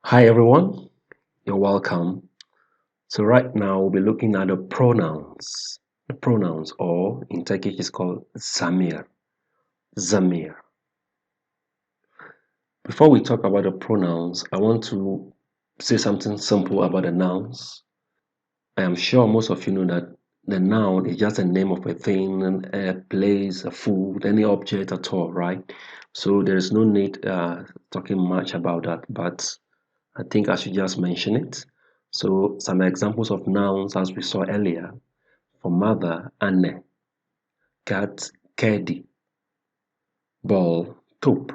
Hi everyone, you're welcome. So right now we'll be looking at the pronouns. The pronouns, or in Turkish is called zamir. Zamir. Before we talk about the pronouns, I want to say something simple about the nouns. I am sure most of you know that the noun is just a name of a thing, a place, a food, any object at all, right? So there is no need talking much about that, but I think I should just mention it. So some examples of nouns as we saw earlier. For mother, Anne. Cat, Kedi. Ball, top.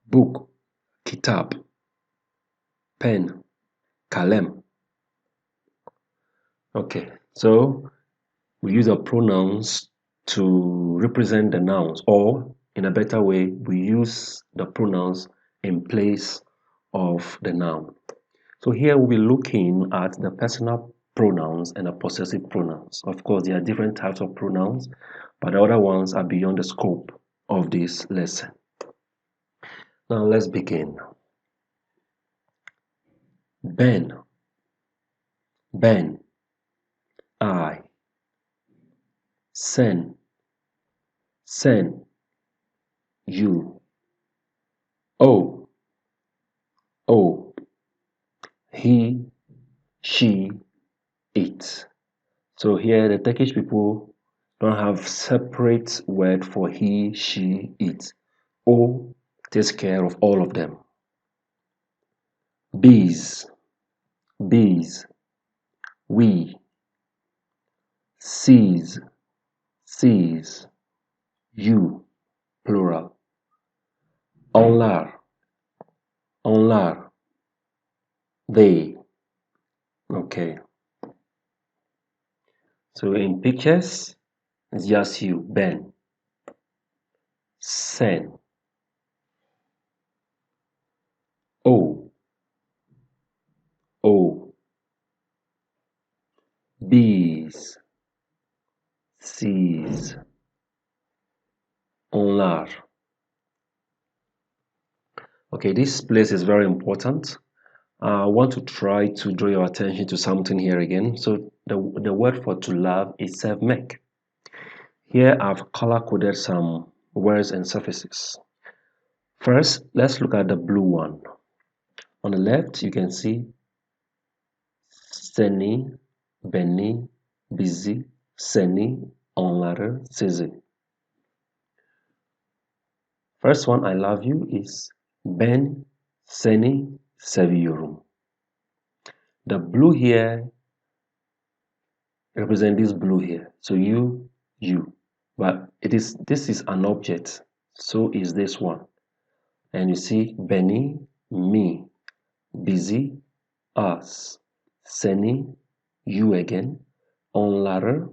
Book, Kitab. Pen, Kalem. Okay, so we use the pronouns to represent the nouns, or in a better way, we use the pronouns in place of the noun. So here we'll be looking at the personal pronouns and the possessive pronouns. Of course, there are different types of pronouns, but the other ones are beyond the scope of this lesson. Now let's begin. Ben, Ben, I. Sen, Sen, you. Oh, oh, he, she, it. So here the Turkish people don't have separate word for he, she, it. O takes care of all of them. Bees, bees. We, sees, sees. You, plural. Onlar, onlar. They. Okay. So in pictures, it's just you, Ben. Sen. O, O. Bees, sees. Onlar. Okay, this place is very important. I want to try to draw your attention to something here again. So the word for to love is sevmek. Here I've color-coded some words and suffixes. First, let's look at the blue one. On the left, you can see seni, beni, bizi, seni, onları, sizi. First one, I love you, is ben seni seviyorum. The blue here represents this blue here. So you. But this is an object. So is this one. And you see beni, me, busy, us, seni, you again, onları,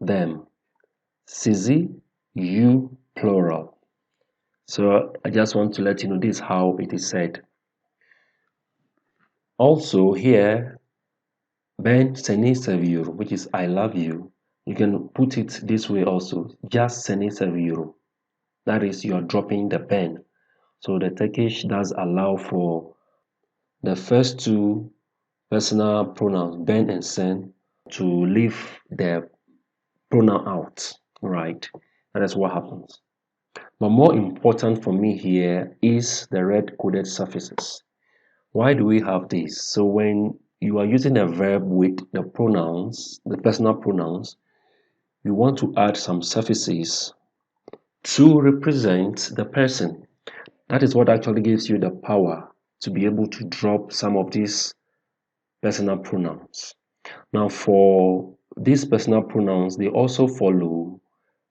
them, sizi, you, plural. So I just want to let you know this is how it is said. Also here, ben seni seviyorum, which is I love you. You can put it this way also, just seni seviyorum. That is, you are dropping the ben. So the Turkish does allow for the first two personal pronouns, ben and sen, to leave the pronoun out, right? That is what happens. But more important for me here is the red coded suffixes. Why do we have this? So when you are using a verb with the pronouns, the personal pronouns, you want to add some suffixes to represent the person. That is what actually gives you the power to be able to drop some of these personal pronouns. Now, for these personal pronouns, they also follow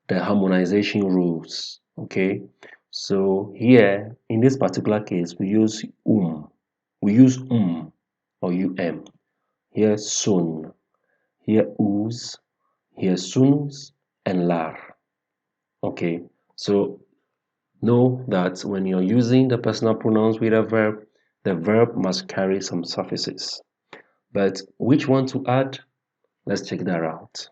the harmonization rules. Okay, so here in this particular case, we use or Here sun, here us, here suns, and lar. Okay, so know that when you're using the personal pronouns with a verb, the verb must carry some suffixes. But which one to add? Let's check that out.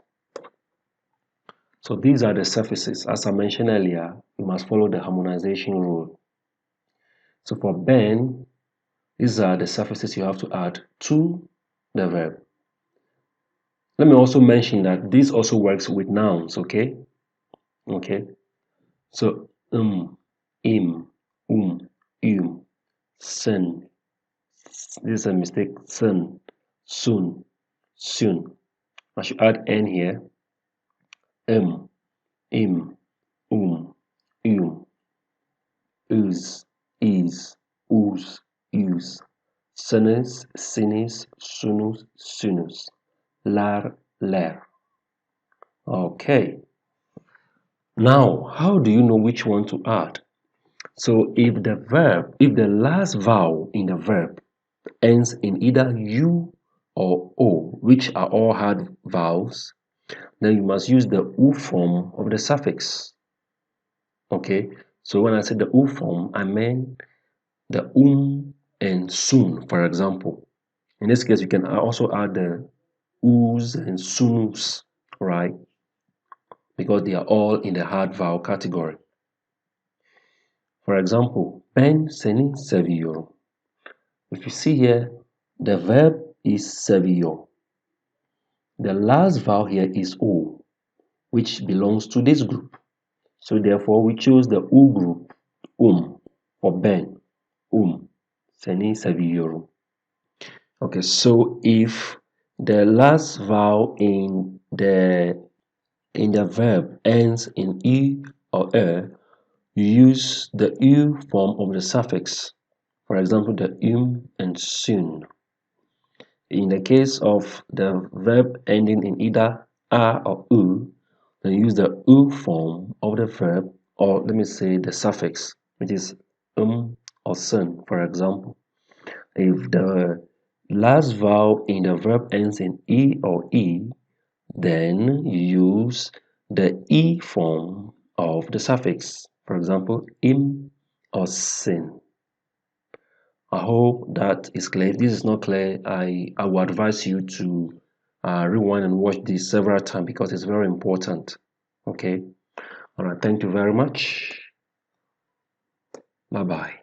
So these are the suffixes. As I mentioned earlier, you must follow the harmonization rule. So for Ben, These are the suffixes you have to add to the verb. Let me also mention that this also works with nouns, okay? Okay. So, im, sen. This is a mistake. Sen, soon, soon. I should add n here. Im, ooze, is, use. Sinus, sinus, sunus, sunus. Lar, ler. Okay. Now, how do you know which one to add? So if the last vowel in the verb ends in either U or O, which are all hard vowels, then you must use the U form of the suffix. Okay, so when I said the U form, I meant the and soon, for example. In this case, you can also add the U's and sunus, right? Because they are all in the hard vowel category. For example, ben seni seviyorum. If you see here, the verb is seviyor. The last vowel here is O, which belongs to this group. So therefore, we choose the U group, for ben, seni seviyorum. Okay, so if the last vowel in the verb ends in E or E, you use the U form of the suffix. For example, the and soon. In the case of the verb ending in either a or u, then use the u form of the verb, or let me say the suffix, which is or sen, for example. If the last vowel in the verb ends in e or e, then you use the e form of the suffix. For example, im or sin. I hope that is clear. If this is not clear, I would advise you to rewind and watch this several times because it's very important. Okay. All right. Thank you very much. Bye bye.